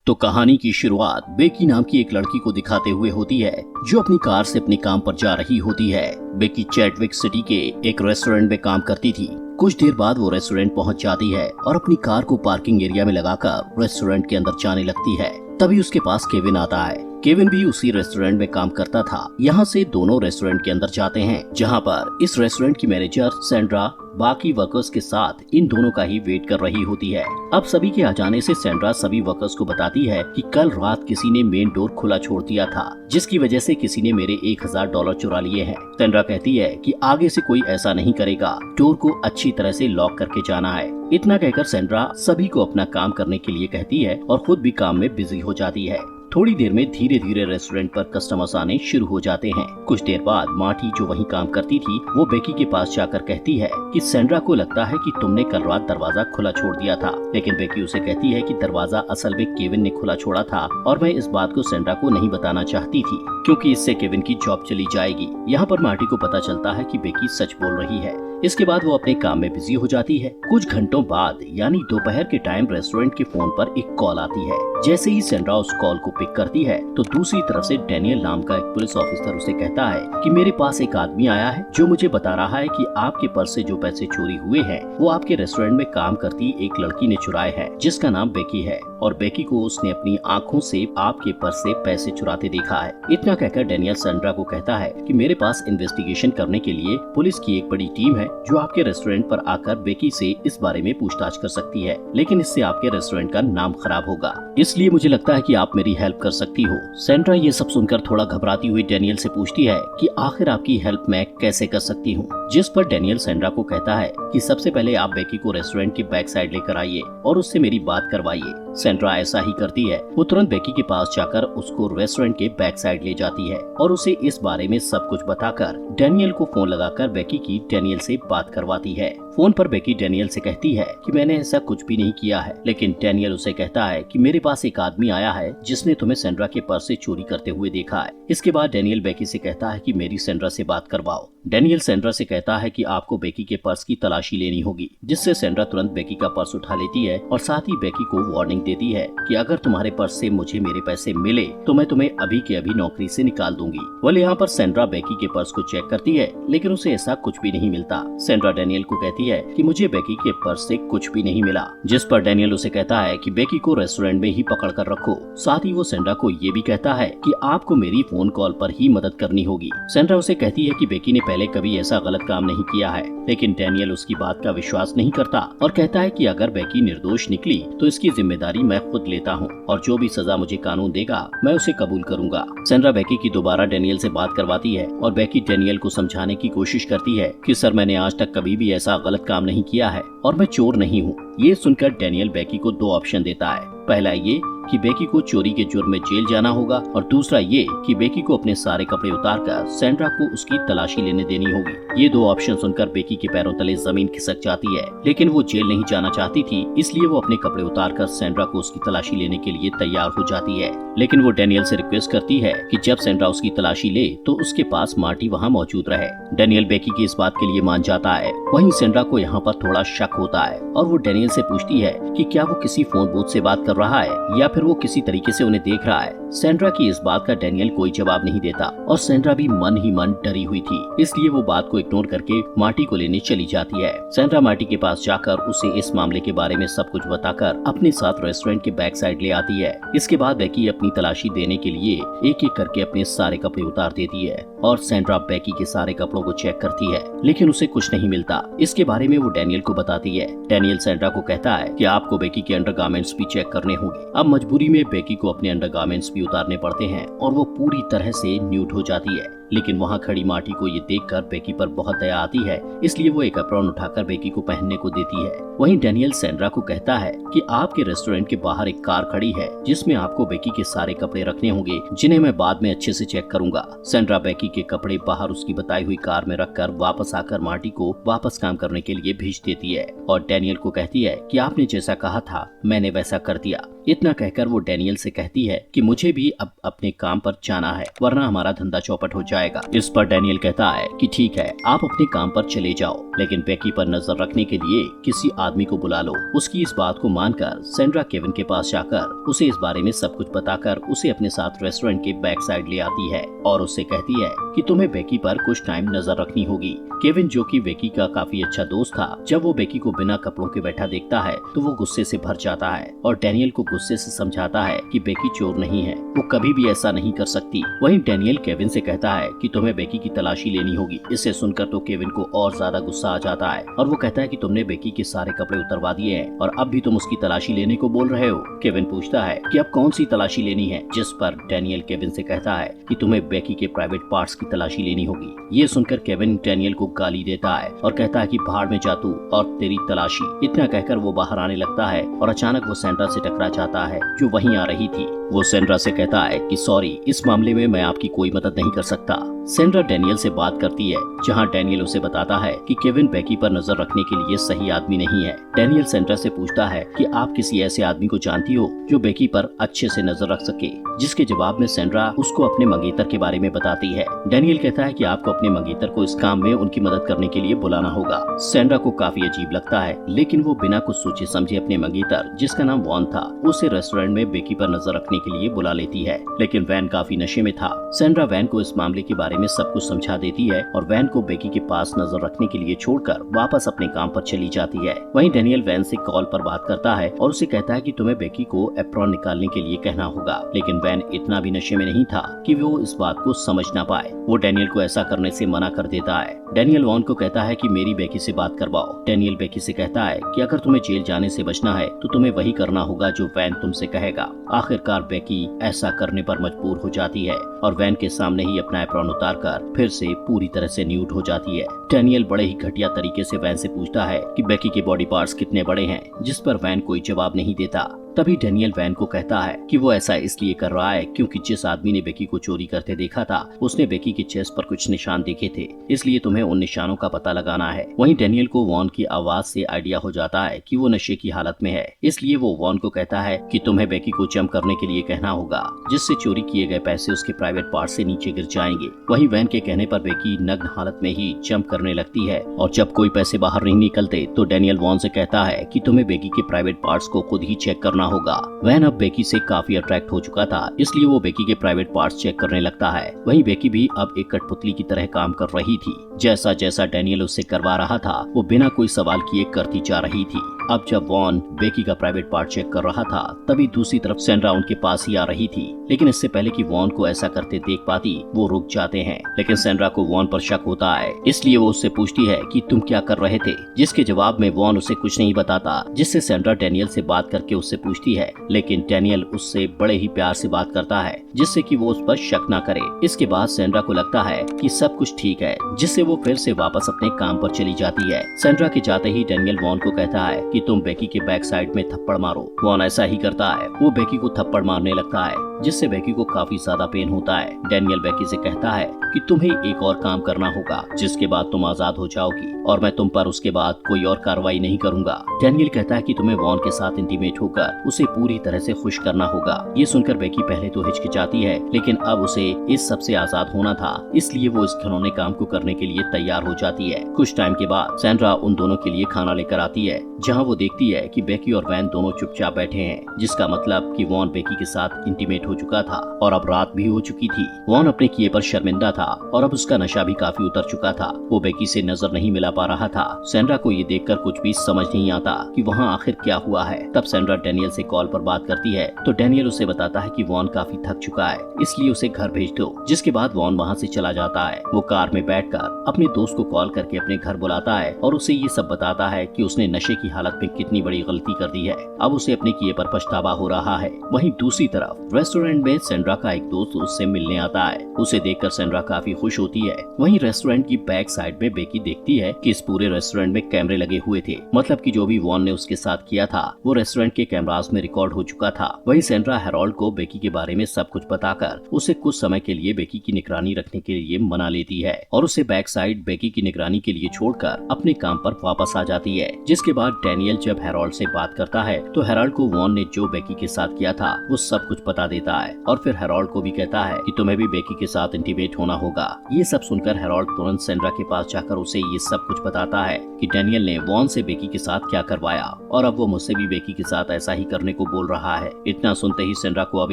तो कहानी की शुरुआत बेकी नाम की एक लड़की को दिखाते हुए होती है जो अपनी कार से अपने काम पर जा रही होती है। बेकी चैडविक सिटी के एक रेस्टोरेंट में काम करती थी। कुछ देर बाद वो रेस्टोरेंट पहुंच जाती है और अपनी कार को पार्किंग एरिया में लगाकर रेस्टोरेंट के अंदर जाने लगती है। तभी उसके पास केविन आता है। केविन भी उसी रेस्टोरेंट में काम करता था। यहाँ से दोनों रेस्टोरेंट के अंदर जाते हैं, जहाँ पर इस रेस्टोरेंट की मैनेजर सैंड्रा बाकी वर्कर्स के साथ इन दोनों का ही वेट कर रही होती है। अब सभी के आ जाने से सैंड्रा सभी वर्कर्स को बताती है कि कल रात किसी ने मेन डोर खुला छोड़ दिया था, जिसकी वजह से किसी ने मेरे $1000 चुरा लिए हैं। सैंड्रा कहती है कि आगे से कोई ऐसा नहीं करेगा, डोर को अच्छी तरह से लॉक करके जाना है। इतना कहकर सैंड्रा सभी को अपना काम करने के लिए कहती है और खुद भी काम में बिजी हो जाती है। थोड़ी देर में धीरे धीरे रेस्टोरेंट पर कस्टमर्स आने शुरू हो जाते हैं। कुछ देर बाद मार्टी जो वहीं काम करती थी वो बेकी के पास जाकर कहती है कि सैंड्रा को लगता है कि तुमने कल रात दरवाजा खुला छोड़ दिया था, लेकिन बेकी उसे कहती है कि दरवाजा असल में केविन ने खुला छोड़ा था और मैं इस बात को सैंड्रा को नहीं बताना चाहती थी क्योंकि इससे केविन की जॉब चली जाएगी। यहाँ पर मार्टी को पता चलता है कि बेकी सच बोल रही है। इसके बाद वो अपने काम में बिजी हो जाती है। कुछ घंटों बाद यानी दोपहर के टाइम रेस्टोरेंट के फोन पर एक कॉल आती है। जैसे ही सैंड्रा उस कॉल को पिक करती है तो दूसरी तरफ से डैनियल नाम का एक पुलिस ऑफिसर उसे कहता है कि मेरे पास एक आदमी आया है जो मुझे बता रहा है कि आपके पर्स से जो पैसे चोरी हुए हैं वो आपके रेस्टोरेंट में काम करती एक लड़की ने चुराए हैं, जिसका नाम बेकी है और बेकी को उसने अपनी आंखों से आपके पर्स से पैसे चुराते देखा है। इतना कहकर डैनियल सैंड्रा को कहता है कि मेरे पास इन्वेस्टिगेशन करने के लिए पुलिस की एक बड़ी टीम है जो आपके रेस्टोरेंट पर आकर बेकी से इस बारे में पूछताछ कर सकती है, लेकिन इससे आपके रेस्टोरेंट का नाम खराब होगा, इसलिए मुझे लगता है कि आप मेरी हेल्प कर सकती हो। सैंड्रा ये सब सुनकर थोड़ा घबराती हुई डैनियल से पूछती है कि आखिर आपकी हेल्प मैं कैसे कर सकती हूँ, जिस पर डैनियल सैंड्रा को कहता है कि सबसे पहले आप बेकी को रेस्टोरेंट की बैक साइड लेकर आइए और उससे मेरी बात करवाइए। सैंड्रा ऐसा ही करती है। वो तुरंत बेकी के पास जाकर उसको रेस्टोरेंट के बैक साइड ले जाती है और उसे इस बारे में सब कुछ बताकर डैनियल को फोन लगाकर बेकी की डैनियल से बात करवाती है। फोन पर बेकी डैनियल से कहती है कि मैंने ऐसा कुछ भी नहीं किया है, लेकिन डैनियल उसे कहता है कि मेरे पास एक आदमी आया है जिसने तुम्हें सैंड्रा के पर्स से चोरी करते हुए देखा है। इसके बाद डैनियल बेकी से कहता है कि मेरी सैंड्रा से बात करवाओ। डैनियल सैंड्रा से कहता है कि आपको बेकी के पर्स की तलाशी लेनी होगी, जिससे सैंड्रा तुरंत बेकी का पर्स उठा लेती है और साथ ही बेकी को वार्निंग देती है कि अगर तुम्हारे पर्स से मुझे मेरे पैसे मिले तो मैं तुम्हें अभी के अभी नौकरी से निकाल दूंगी। वेल यहाँ पर सैंड्रा बेकी के पर्स को चेक करती है, लेकिन उसे ऐसा कुछ भी नहीं मिलता। सैंड्रा डैनियल को कहती है कि मुझे बेकी के पर्स से कुछ भी नहीं मिला, जिस पर डैनियल उसे कहता है कि बेकी को रेस्टोरेंट में ही पकड़ कर रखो। साथ ही वो सैंड्रा को ये भी कहता है कि आपको मेरी फोन कॉल पर ही मदद करनी होगी। सैंड्रा उसे कहती है कि बेकी ने पहले कभी ऐसा गलत काम नहीं किया है, लेकिन डैनियल उसकी बात का विश्वास नहीं करता और कहता है कि अगर बेकी निर्दोष निकली तो इसकी जिम्मेदारी मैं खुद लेता हूँ और जो भी सजा मुझे कानून देगा मैं उसे कबूल करूंगा। सैंड्रा बेकी की दोबारा डैनियल से बात करवाती है और बेकी डैनियल को समझाने की कोशिश करती है कि सर मैंने आज तक कभी भी ऐसा गलत काम नहीं किया है और मैं चोर नहीं हूँ। ये सुनकर डैनियल बेकी को 2 ऑप्शन देता है। पहला ये कि बेकी को चोरी के जुर्म में जेल जाना होगा और दूसरा ये कि बेकी को अपने सारे कपड़े उतारकर सैंड्रा को उसकी तलाशी लेने देनी होगी। ये 2 ऑप्शन सुनकर बेकी के पैरों तले जमीन खिसक जाती है, लेकिन वो जेल नहीं जाना चाहती थी, इसलिए वो अपने कपड़े उतारकर सैंड्रा को उसकी तलाशी लेने के लिए तैयार हो जाती है। लेकिन वो डैनियल से रिक्वेस्ट करती है कि जब सैंड्रा उसकी तलाशी ले तो उसके पास मार्टी वहाँ मौजूद रहे। डैनियल बेकी की इस बात के लिए मान जाता है। वहीं सैंड्रा को यहाँ पर थोड़ा शक होता है और वो डैनियल से पूछती है कि क्या वो किसी फोन बूथ से बात कर रहा है या फिर वो किसी तरीके से उन्हें देख रहा है। सैंड्रा की इस बात का डैनियल कोई जवाब नहीं देता और सैंड्रा भी मन ही मन डरी हुई थी, इसलिए वो बात को इग्नोर करके मार्टी को लेने चली जाती है। सैंड्रा मार्टी के पास जाकर उसे इस मामले के बारे में सब कुछ बताकर अपने साथ रेस्टोरेंट के बैक साइड ले आती है। इसके बाद बेकी अपनी तलाशी देने के लिए एक एक करके अपने सारे कपड़े उतार देती है और सैंड्रा बेकी के सारे कपड़ों को चेक करती है, लेकिन उसे कुछ नहीं मिलता। इसके बारे में वो डैनियल को बताती है। डैनियल सैंड्रा को कहता है कि आपको बेकी के अंडरगारमेंट्स भी चेक करने होंगे। अब मजबूरी में बेकी को अपने अंडरगारमेंट्स भी उतारने पड़ते हैं और वो पूरी तरह से न्यूड हो जाती है, लेकिन वहाँ खड़ी मार्टी को ये देखकर बेकी पर बहुत दया आती है, इसलिए वो एक एप्रॉन उठाकर बेकी को पहनने को देती है। वहीं डैनियल सैंड्रा को कहता है कि आपके रेस्टोरेंट के बाहर एक कार खड़ी है जिसमें आपको बेकी के सारे कपड़े रखने होंगे, जिन्हें मैं बाद में अच्छे से चेक करूंगा। सैंड्रा बेकी के कपड़े बाहर उसकी बताई हुई कार में रखकर वापस आकर मार्टी को वापस काम करने के लिए भेज देती है और डैनियल को कहती है कि आपने जैसा कहा था मैंने वैसा कर दिया। इतना कहकर वो डैनियल से कहती है कि मुझे भी अब अपने काम पर जाना है, वरना हमारा धंधा चौपट हो जाएगा। जाएगा। इस पर डैनियल कहता है कि ठीक है, आप अपने काम पर चले जाओ, लेकिन बेकी पर नजर रखने के लिए किसी आदमी को बुला लो। उसकी इस बात को मानकर सैंड्रा केविन के पास जाकर उसे इस बारे में सब कुछ बताकर उसे अपने साथ रेस्टोरेंट के बैक साइड ले आती है और उससे कहती है कि तुम्हें बेकी पर कुछ टाइम नजर रखनी होगी। केविन, जो कि बेकी का काफी अच्छा दोस्त था, जब वो बेकी को बिना कपड़ों के बैठा देखता है तो वो गुस्से से भर जाता है और डैनियल को गुस्से से समझाता है कि बेकी चोर नहीं है, वो कभी भी ऐसा नहीं कर सकती। वहीं डैनियल केविन से कहता है कि तुम्हें बेकी की तलाशी लेनी होगी। इसे सुनकर तो केविन को और ज्यादा गुस्सा आ जाता है और वो कहता है कि तुमने बेकी के सारे कपड़े उतरवा दिए हैं और अब भी तुम उसकी तलाशी लेने को बोल रहे हो। केविन पूछता है कि अब कौन सी तलाशी लेनी है, जिस पर डैनियल केविन से कहता है कि तुम्हें बेकी के प्राइवेट पार्ट्स की तलाशी लेनी होगी। ये सुनकर केविन डैनियल को गाली देता है और कहता है कि भाड़ में जा तू और तेरी तलाशी। इतना कहकर वो बाहर आने लगता है और अचानक वो सैंड्रा से टकरा जाता है जो वहीं आ रही थी। वो सैंड्रा से कहता है कि सॉरी, इस मामले में मैं आपकी कोई मदद नहीं कर सकता। सैंड्रा डैनियल से बात करती है, जहां डैनियल उसे बताता है कि केविन बेकी पर नजर रखने के लिए सही आदमी नहीं है। डैनियल सैंड्रा से पूछता है कि आप किसी ऐसे आदमी को जानती हो जो बेकी पर अच्छे से नजर रख सके, जिसके जवाब में सैंड्रा उसको अपने मंगेतर के बारे में बताती है। डैनियल कहता है कि आपको अपने मंगेतर को इस काम में उनकी मदद करने के लिए बुलाना होगा। सैंड्रा को काफी अजीब लगता है, लेकिन वो बिना कुछ सोचे समझे अपने मंगेतर, जिसका नाम वॉन था, उसे रेस्टोरेंट में बेकी पर नजर रखने के लिए बुला लेती है। लेकिन वैन काफी नशे में था। सैंड्रा वैन को इस मामले के बारे में सब कुछ समझा देती है और वैन को बेकी के पास नजर रखने के लिए छोड़कर वापस अपने काम पर चली जाती है। वहीं डैनियल वैन से कॉल पर बात करता है और उसे कहता है कि तुम्हें बेकी को एप्रॉन निकालने के लिए कहना होगा, लेकिन वैन इतना भी नशे में नहीं था कि वो इस बात को समझ ना पाए। वो डैनियल को ऐसा करने से मना कर देता है। डैनियल वॉन को कहता है कि मेरी बेकी से बात करवाओ। डैनियल बेकी से कहता है कि अगर तुम्हें जेल जाने से बचना है तो तुम्हें वही करना होगा जो वैन तुमसे कहेगा। आखिरकार बेकी ऐसा करने पर मजबूर हो जाती है और वैन के सामने ही अपना एप्रॉन उतारकर फिर से पूरी तरह से न्यूड हो जाती है। डैनियल बड़े ही घटिया तरीके से वैन से पूछता है कि बेकी के बॉडी पार्ट्स कितने बड़े हैं, जिस पर वैन कोई जवाब नहीं देता। तभी डैनियल वैन को कहता है कि वो ऐसा इसलिए कर रहा है क्योंकि जिस आदमी ने बेकी को चोरी करते देखा था उसने बेकी के चेस्ट पर कुछ निशान देखे थे, इसलिए तुम्हें उन निशानों का पता लगाना है। वहीं डैनियल को वॉन की आवाज से आइडिया हो जाता है कि वो नशे की हालत में है, इसलिए वो वॉन को कहता है कि तुम्हें बेकी को जंप करने के लिए कहना होगा, जिससे चोरी किए गए पैसे उसके प्राइवेट पार्ट से नीचे गिर जाएंगे। वहीं वैन के कहने पर बेकी नग्न हालत में ही जंप करने लगती है और जब कोई पैसे बाहर नहीं निकलते तो डैनियल वॉन से कहता है कि तुम्हें बेकी के प्राइवेट पार्ट्स को खुद ही चेक करना होगा। वैन अब बेकी से काफी अट्रैक्ट हो चुका था, इसलिए वो बेकी के प्राइवेट पार्ट्स चेक करने लगता है। वहीं बेकी भी अब एक कठपुतली की तरह काम कर रही थी। जैसा जैसा डैनियल उससे करवा रहा था वो बिना कोई सवाल किए करती जा रही थी। अब जब वॉन बेकी का प्राइवेट पार्ट चेक कर रहा था तभी दूसरी तरफ सैंड्रा उनके पास ही आ रही थी, लेकिन इससे पहले कि वॉन को ऐसा करते देख पाती वो रुक जाते हैं। लेकिन सैंड्रा को वॉन पर शक होता है, इसलिए वो उससे पूछती है कि तुम क्या कर रहे थे, जिसके जवाब में वॉन उसे कुछ नहीं बताता, जिससे सैंड्रा डैनियल से बात करके उससे पूछती है, लेकिन डैनियल उससे बड़े ही प्यार से बात करता है जिससे कि वो उस पर शक न करे। इसके बाद सैंड्रा को लगता है कि सब कुछ ठीक है, जिससे वो फिर से वापस अपने काम पर चली जाती है। सैंड्रा के जाते ही डैनियल वॉन को कहता है कि तुम बेकी के बैक साइड में थप्पड़ मारो। वॉन ऐसा ही करता है, वो बेकी को थप्पड़ मारने लगता है, जिससे बेकी को काफी ज्यादा पेन होता है। डैनियल बेकी से कहता है कि तुम्हें एक और काम करना होगा, जिसके बाद तुम आजाद हो जाओगी और मैं तुम पर उसके बाद कोई और कार्रवाई नहीं करूंगा। डैनियल कहता है कि तुम्हें वॉन के साथ इंटीमेट होकर उसे पूरी तरह से खुश करना होगा। ये सुनकर बेकी पहले तो हिचकिचाती है, लेकिन अब उसे इस सब से आजाद होना था, इसलिए वो इस घिनौने काम को करने के लिए तैयार हो जाती है। कुछ टाइम के बाद सैंड्रा उन दोनों के लिए खाना लेकर आती है, जहाँ वो देखती है कि बेकी और वैन दोनों चुपचाप बैठे हैं, जिसका मतलब कि वॉन बेकी के साथ इंटीमेट हो चुका था और अब रात भी हो चुकी थी। वॉन अपने किए पर शर्मिंदा था और अब उसका नशा भी काफी उतर चुका था। वो बेकी से नजर नहीं मिला पा रहा था। सैंड्रा को ये देखकर कुछ भी समझ नहीं आता कि वहाँ आखिर क्या हुआ है। तब सैंड्रा डैनियल से कॉल पर बात करती है तो डैनियल उसे बताता है कि वॉन काफी थक चुका है, इसलिए उसे घर भेज दो। जिसके बाद वॉन वहाँ से चला जाता है। वो कार में बैठकर अपने दोस्त को कॉल करके अपने घर बुलाता है और उसे ये सब बताता है कि उसने नशे की हालत में कितनी बड़ी गलती कर दी है। अब उसे अपने किए पर पछतावा हो रहा है। वहीं दूसरी तरफ रेस्टोरेंट में सैंड्रा का एक दोस्त उससे मिलने आता है। उसे देखकर सैंड्रा काफी खुश होती है। वहीं रेस्टोरेंट की बैक साइड में बेकी देखती है कि इस पूरे रेस्टोरेंट में कैमरे लगे हुए थे, मतलब कि जो भी वॉन ने उसके साथ किया था वो रेस्टोरेंट के कैमरास में रिकॉर्ड हो चुका था। वहीं सैंड्रा हेरोल्ड को बेकी के बारे में सब कुछ बताकर उसे कुछ समय के लिए बेकी की निगरानी रखने के लिए मना लेती है और उसे बैक साइड बेकी की निगरानी के लिए छोड़कर अपने काम पर वापस आ जाती है। जिसके बाद डैनियल डैनियल जब हेरोल्ड से बात करता है तो हेरोल्ड को वॉन ने जो बेकी के साथ किया था वो सब कुछ बता देता है और फिर हेरोल्ड को भी कहता है कि तुम्हें भी बेकी के साथ इंटीमेट होना होगा। ये सब सुनकर हेरोल्ड तुरंत सेंड्रा के पास जाकर उसे ये सब कुछ बताता है कि डैनियल ने वॉन से बेकी के साथ क्या करवाया और अब वो मुझसे भी बेकी के साथ ऐसा ही करने को बोल रहा है। इतना सुनते ही सेंड्रा को अब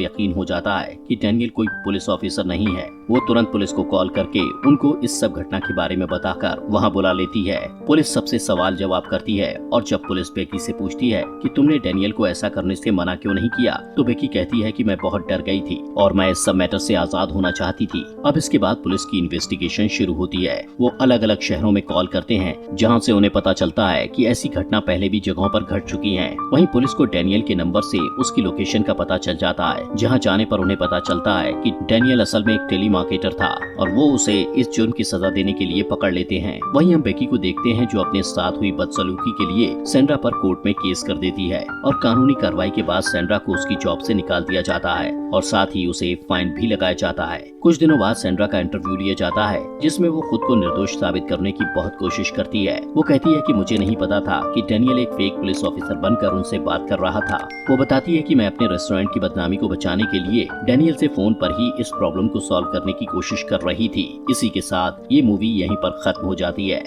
यकीन हो जाता है कि डैनियल कोई पुलिस ऑफिसर नहीं है। वो तुरंत पुलिस को कॉल करके उनको इस सब घटना के बारे में बताकर वहाँ बुला लेती है। पुलिस सबसे सवाल जवाब करती है और जब पुलिस बेकी से पूछती है कि तुमने डैनियल को ऐसा करने से मना क्यों नहीं किया, तो बेकी कहती है कि मैं बहुत डर गई थी और मैं इस सब मैटर से आजाद होना चाहती थी। अब इसके बाद पुलिस की इन्वेस्टिगेशन शुरू होती है। वो अलग अलग शहरों में कॉल करते हैं जहाँ से उन्हें पता चलता है कि ऐसी घटना पहले भी जगहों पर घट चुकी है। वहीं पुलिस को डैनियल के नंबर से उसकी लोकेशन का पता चल जाता है, जहाँ जाने पर उन्हें पता चलता है कि डैनियल असल में एक टेलीमार्केटर था और वो उसे इस जुर्म की सजा देने के लिए पकड़ लेते हैं। वहीं हम बेकी को देखते हैं जो अपने साथ हुई बदसलूकी के लिए सेंड्रा पर कोर्ट में केस कर देती है और कानूनी कार्रवाई के बाद सेंड्रा को उसकी जॉब से निकाल दिया जाता है और साथ ही उसे फाइन भी लगाया जाता है। कुछ दिनों बाद सेंड्रा का इंटरव्यू लिया जाता है जिसमें वो खुद को निर्दोष साबित करने की बहुत कोशिश करती है। वो कहती है कि मुझे नहीं पता था कि डैनियल एक फेक पुलिस ऑफिसर बनकर उनसे बात कर रहा था। वो बताती है कि मैं अपने रेस्टोरेंट की बदनामी को बचाने के लिए डैनियल से फोन पर ही इस प्रॉब्लम को सॉल्व करने की कोशिश कर रही थी। इसी के साथ ये मूवी यहीं पर खत्म हो जाती है।